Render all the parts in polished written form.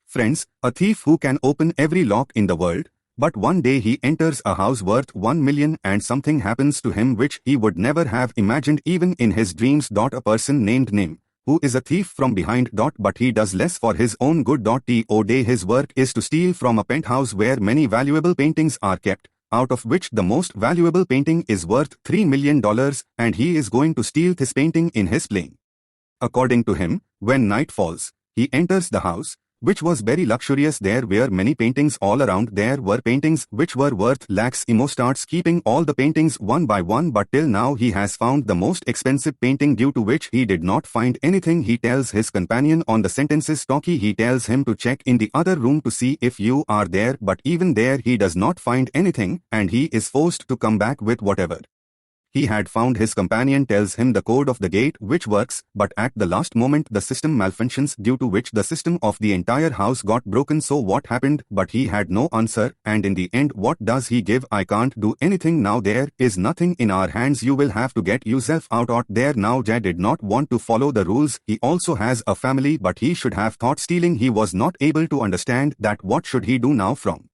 Friends, a thief who can open every lock in the world, but one day he enters a house worth 1 million and something happens to him which he would never have imagined even in his dreams. A person named Nim, who is a thief from behind. But he does less for his own good. Today his work is to steal from a penthouse where many valuable paintings are kept, out of which the most valuable painting is worth $3 million, and he is going to steal this painting in his plane. According to him, when night falls, he enters the house, which was very luxurious. There were many paintings all around. There were paintings which were worth lakhs. Imo starts keeping all the paintings one by one, but till now he has found the most expensive painting, due to which he did not find anything. He tells his companion on the sentences talkie. He tells him to check in the other room to see if you are there, but even there he does not find anything, and he is forced to come back with whatever he had found. His companion tells him the code of the gate which works, but at the last moment the system malfunctions, due to which the system of the entire house got broken. So what happened? But he had no answer, and in the end what does he give? I can't do anything now. There is nothing in our hands. You will have to get yourself out there now. Jay did not want to follow the rules. He also has a family, but he should have thought stealing. He was not able to understand that what should he do now from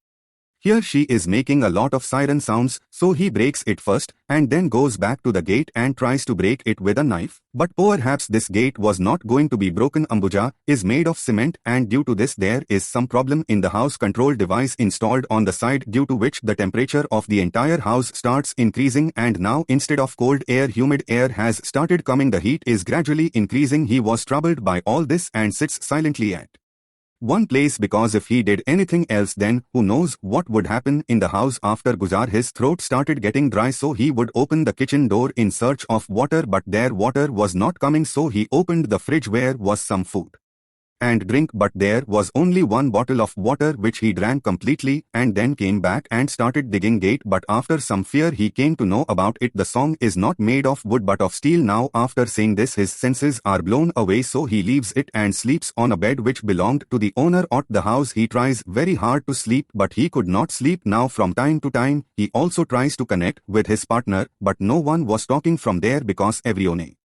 here. She is making a lot of siren sounds, so he breaks it first, and then goes back to the gate and tries to break it with a knife. But perhaps this gate was not going to be broken. Ambuja is made of cement, and due to this there is some problem in the house control device installed on the side, due to which the temperature of the entire house starts increasing, and now instead of cold air, humid air has started coming. The heat is gradually increasing. He was troubled by all this and sits silently at one place, because if he did anything else, then who knows what would happen in the house. After Gujar, his throat started getting dry, so he would open the kitchen door in search of water, but there water was not coming. So he opened the fridge where was some food and drink, but there was only one bottle of water which he drank completely, and then came back and started digging gate. But after some fear he came to know about it. The song is not made of wood but of steel. Now after saying this his senses are blown away, so he leaves it and sleeps on a bed which belonged to the owner of the house. He tries very hard to sleep, but he could not sleep. Now from time to time he also tries to connect with his partner, but no one was talking from there because everyone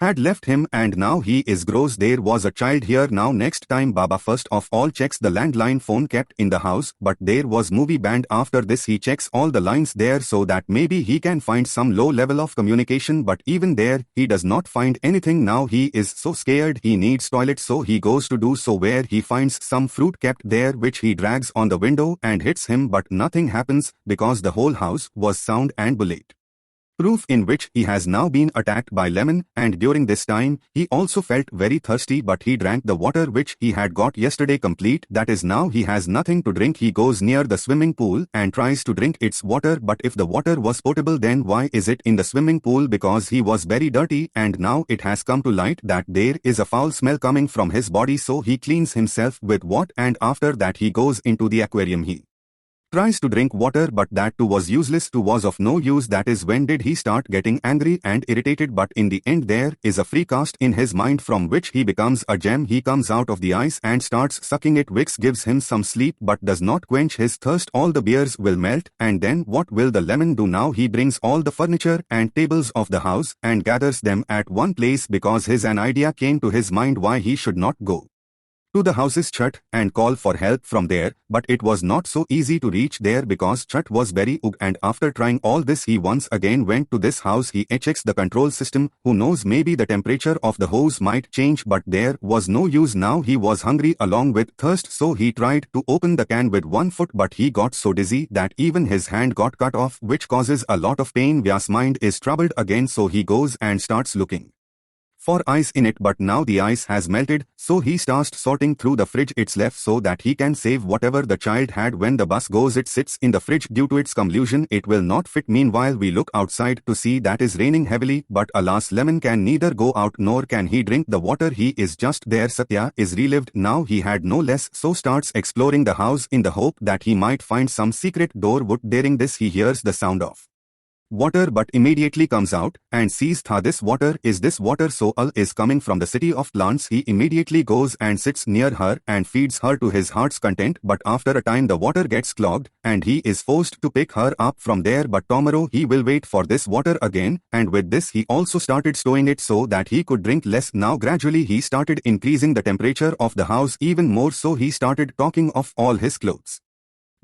had left him, and now he is gross. There was a child here. Now next time Baba first of all checks the landline phone kept in the house, but there was movie banned. After this he checks all the lines there so that maybe he can find some low level of communication, but even there he does not find anything. Now he is so scared he needs toilet, so he goes to do so, where he finds some fruit kept there which he drags on the window and hits him, but nothing happens because the whole house was sound and bullet proof, in which he has now been attacked by lemon. And during this time he also felt very thirsty, but he drank the water which he had got yesterday complete. That is, now he has nothing to drink. He goes near the swimming pool and tries to drink its water, but if the water was potable, then why is it in the swimming pool? Because he was very dirty, and now it has come to light that there is a foul smell coming from his body. So he cleans himself with what, and after that he goes into the aquarium. He tries to drink water, but that too was useless, too was of no use. That is when did he start getting angry and irritated, but in the end there is a free cast in his mind from which he becomes a gem. He comes out of the ice and starts sucking it. Wicks gives him some sleep but does not quench his thirst. All the beers will melt, and then what will the lemon do? Now he brings all the furniture and tables of the house and gathers them at one place, because an idea came to his mind why he should not go to the house's chhat and call for help from there, but it was not so easy to reach there because chat was very ug, and after trying all this he once again went to this house. He checks the control system. Who knows, maybe the temperature of the hose might change, but there was no use. Now he was hungry along with thirst, so he tried to open the can with one foot, but he got so dizzy that even his hand got cut off, which causes a lot of pain. Vyas' mind is troubled again, so he goes and starts looking for ice in it, but now the ice has melted, so he starts sorting through the fridge it's left so that he can save whatever the child had. When the bus goes, it sits in the fridge. Due to its convolution it will not fit. Meanwhile we look outside to see that is raining heavily, but alas, lemon can neither go out nor can he drink the water. He is just there. Satya is relieved. Now he had no less, so starts exploring the house in the hope that he might find some secret door. During this he hears the sound of water but immediately comes out and sees this water so is coming from the city of plants. He immediately goes and sits near her and feeds her to his heart's content, but after a time the water gets clogged and he is forced to pick her up from there, but tomorrow he will wait for this water again, and with this he also started storing it so that he could drink less. Now gradually he started increasing the temperature of the house even more, so he started taking off all his clothes.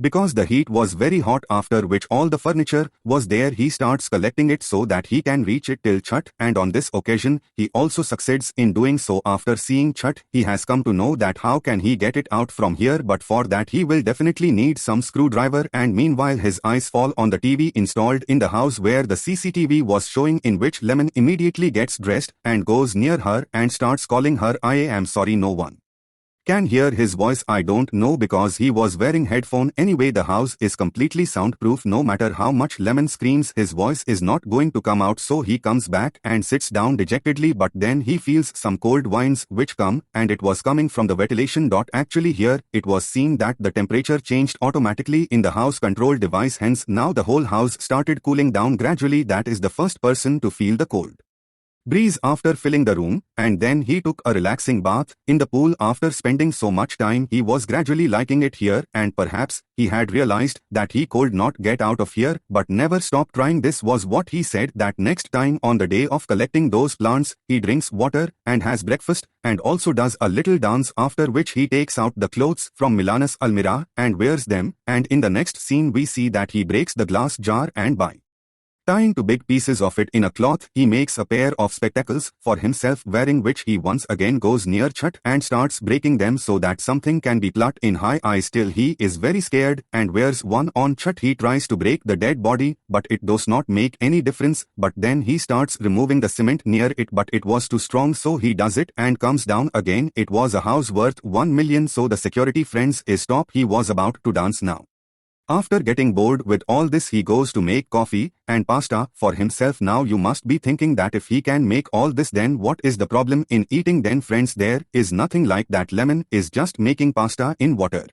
Because the heat was very hot, after which all the furniture was there, he starts collecting it so that he can reach it till Chhat, and on this occasion he also succeeds in doing so. After seeing Chhat, he has come to know that how can he get it out from here, but for that he will definitely need some screwdriver, and meanwhile his eyes fall on the TV installed in the house where the CCTV was showing, in which Lemon immediately gets dressed and goes near her and starts calling her. I am sorry, no one can hear his voice. I don't know, because he was wearing headphone. Anyway, the house is completely soundproof. No matter how much Lemon screams, his voice is not going to come out, so he comes back and sits down dejectedly, but then he feels some cold winds which come, and it was coming from the ventilation. Actually here it was seen that the temperature changed automatically in the house control device, hence now the whole house started cooling down gradually. That is the first person to feel the cold breeze after filling the room, and then he took a relaxing bath in the pool. After spending so much time, he was gradually liking it here, and perhaps he had realized that he could not get out of here, but never stop trying. This was what he said, that next time on the day of collecting those plants, he drinks water and has breakfast and also does a little dance, after which he takes out the clothes from Milana's almirah and wears them, and in the next scene we see that he breaks the glass jar, and by tying two big pieces of it in a cloth, he makes a pair of spectacles for himself, wearing which he once again goes near Chhat and starts breaking them so that something can be plucked in high eye. Still he is very scared and wears one on Chhat. He tries to break the dead body, but it does not make any difference, but then he starts removing the cement near it, but it was too strong, so he does it and comes down again. It was a house worth 1 million, so the security friends is stop. He was about to dance now. After getting bored with all this, he goes to make coffee and pasta for himself. Now you must be thinking that if he can make all this, then what is the problem in eating? Then friends, there is nothing like that. Lemon is just making pasta in water.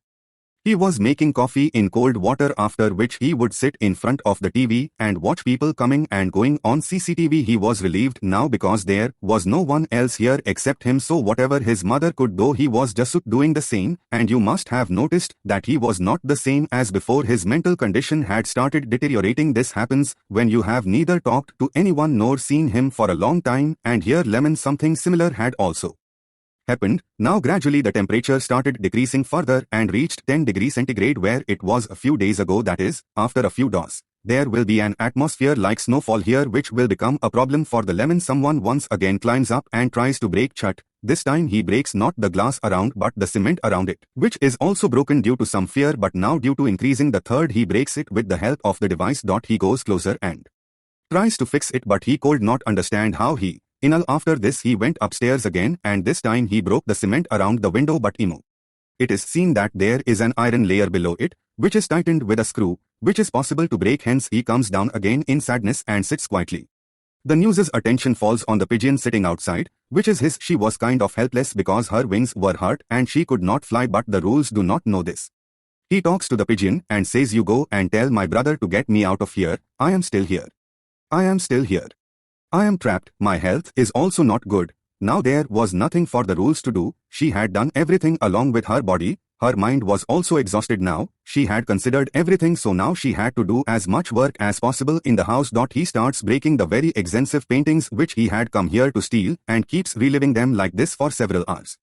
He was making coffee in cold water, after which he would sit in front of the TV and watch people coming and going on CCTV. He was relieved now because there was no one else here except him, so whatever his mother could do, he was just doing the same, and you must have noticed that he was not the same as before. His mental condition had started deteriorating. This happens when you have neither talked to anyone nor seen him for a long time, and here Lemon something similar had also happened. Now gradually the temperature started decreasing further and reached 10 degrees centigrade where it was a few days ago. That is, after a few days, there will be an atmosphere like snowfall here, which will become a problem for the Lemon. Someone once again climbs up and tries to break Chhat. This time he breaks not the glass around but the cement around it, which is also broken due to some fear, but now due to increasing the third, he breaks it with the help of the device. He goes closer and tries to fix it, but he could not understand how he after this he went upstairs again, and this time he broke the cement around the window, but it is seen that there is an iron layer below it, which is tightened with a screw, which is possible to break. Hence he comes down again in sadness and sits quietly. The news's attention falls on the pigeon sitting outside, which is his. She was kind of helpless because her wings were hurt and she could not fly, but the rules do not know this. He talks to the pigeon and says, "You go and tell my brother to get me out of here. I am still here. I am still here. I am trapped. My health is also not good." Now there was nothing for the rules to do. She had done everything along with her body. Her mind was also exhausted now. She had considered everything, so now she had to do as much work as possible in the house. He starts breaking the very expensive paintings which he had come here to steal and keeps reliving them like this for several hours.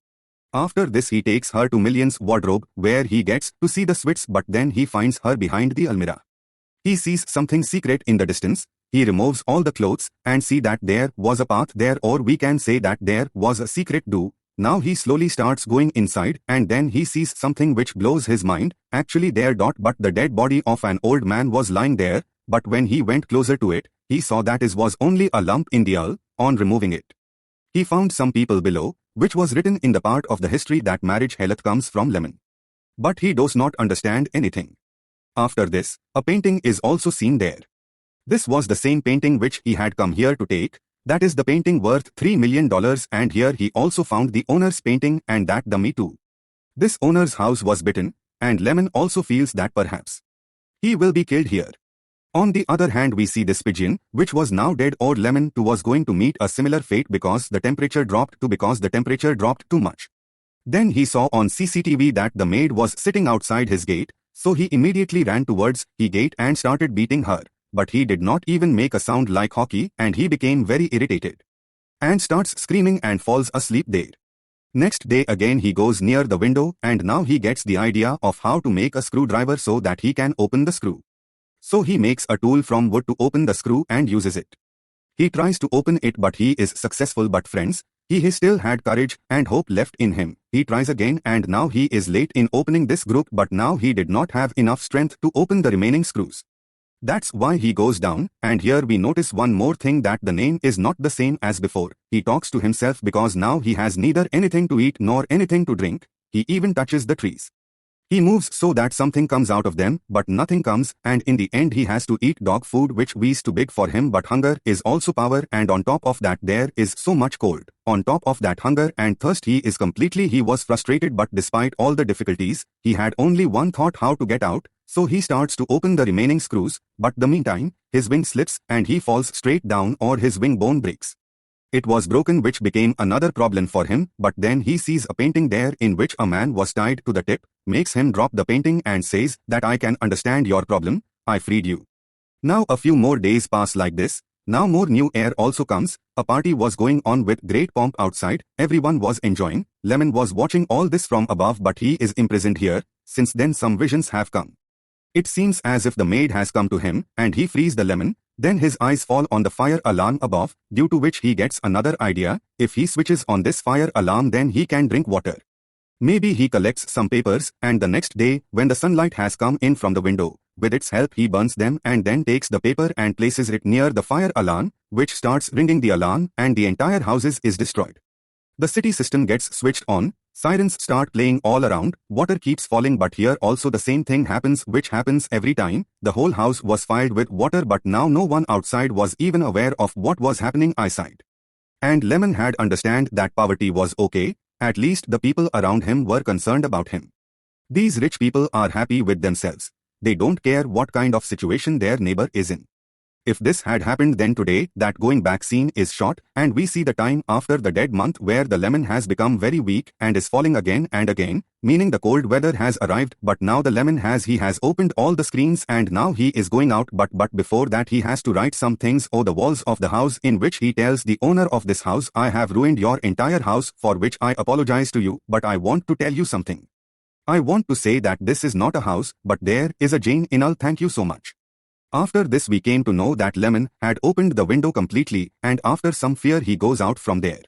After this he takes her to Million's wardrobe where he gets to see the sweats, but then he finds her behind the almirah. He sees something secret in the distance. He removes all the clothes and see that there was a path there, or we can say that there was a secret door. Now he slowly starts going inside, and then he sees something which blows his mind. Actually there but the dead body of an old man was lying there, but when he went closer to it, he saw that it was only a lump in the earth. On removing it, he found some people below, which was written in the part of the history that marriage health comes from Lemon. But he does not understand anything. After this, a painting is also seen there. This was the same painting which he had come here to take. That is the painting worth $3 million, and here he also found the owner's painting, and that dummy too. This owner's house was bitten, and Lemon also feels that perhaps he will be killed here. On the other hand, we see this pigeon, which was now dead, or Lemon too was going to meet a similar fate because the temperature dropped too much. Then he saw on CCTV that the maid was sitting outside his gate, so he immediately ran towards the gate and started beating her. But he did not even make a sound like hockey, and he became very irritated and starts screaming and falls asleep there. Next day again he goes near the window, and now he gets the idea of how to make a screwdriver so that he can open the screw. So he makes a tool from wood to open the screw and uses it. He tries to open it, but he is successful. But friends, he still had courage and hope left in him. He tries again, and now he is late in opening this group, but now he did not have enough strength to open the remaining screws. That's why he goes down, and here we notice one more thing, that the name is not the same as before. He talks to himself because now he has neither anything to eat nor anything to drink. He even touches the trees. He moves so that something comes out of them, but nothing comes, and in the end he has to eat dog food, which is too big for him. But hunger is also power, and on top of that there is so much cold. On top of that hunger and thirst, he was frustrated, but despite all the difficulties, he had only one thought: how to get out. So he starts to open the remaining screws, but the meantime, his wing slips and he falls straight down, or his wing bone breaks. It was broken, which became another problem for him, but then he sees a painting there in which a man was tied to the tip, makes him drop the painting and says that I can understand your problem, I freed you. Now a few more days pass like this. Now more new air also comes. A party was going on with great pomp outside, everyone was enjoying. Lemon was watching all this from above, but he is imprisoned here. Since then some visions have come. It seems as if the maid has come to him, and he frees the lemon. Then his eyes fall on the fire alarm above, due to which he gets another idea. If he switches on this fire alarm, then he can drink water. Maybe he collects some papers, and the next day, when the sunlight has come in from the window, with its help he burns them and then takes the paper and places it near the fire alarm, which starts ringing the alarm, and the entire house is destroyed. The city system gets switched on, sirens start playing all around, water keeps falling, but here also the same thing happens, which happens every time. The whole house was filled with water, but now no one outside was even aware of what was happening inside. And Lemon had understand that poverty was okay, at least the people around him were concerned about him. These rich people are happy with themselves. They don't care what kind of situation their neighbor is in. If this had happened, then today that going back scene is shot, and we see the time after the dead month where the lemon has become very weak and is falling again and again, meaning the cold weather has arrived. But now the lemon has opened all the screens, and now he is going out, but before that he has to write some things on the walls of the house, in which he tells the owner of this house, I have ruined your entire house, for which I apologize to you, but I want to tell you something. I want to say that this is not a house, but there is a Jane in all. Thank you so much. After this we came to know that Lemon had opened the window completely, and after some fear he goes out from there.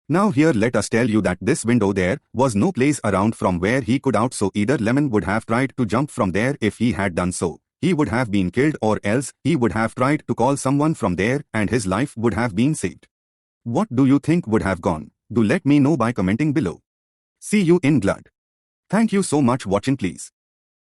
Now here let us tell you that this window, there was no place around from where he could out, so either Lemon would have tried to jump from there. If he had done so, he would have been killed, or else he would have tried to call someone from there and his life would have been saved. What do you think would have gone? Do let me know by commenting below. See you in blood. Thank you so much watching. Please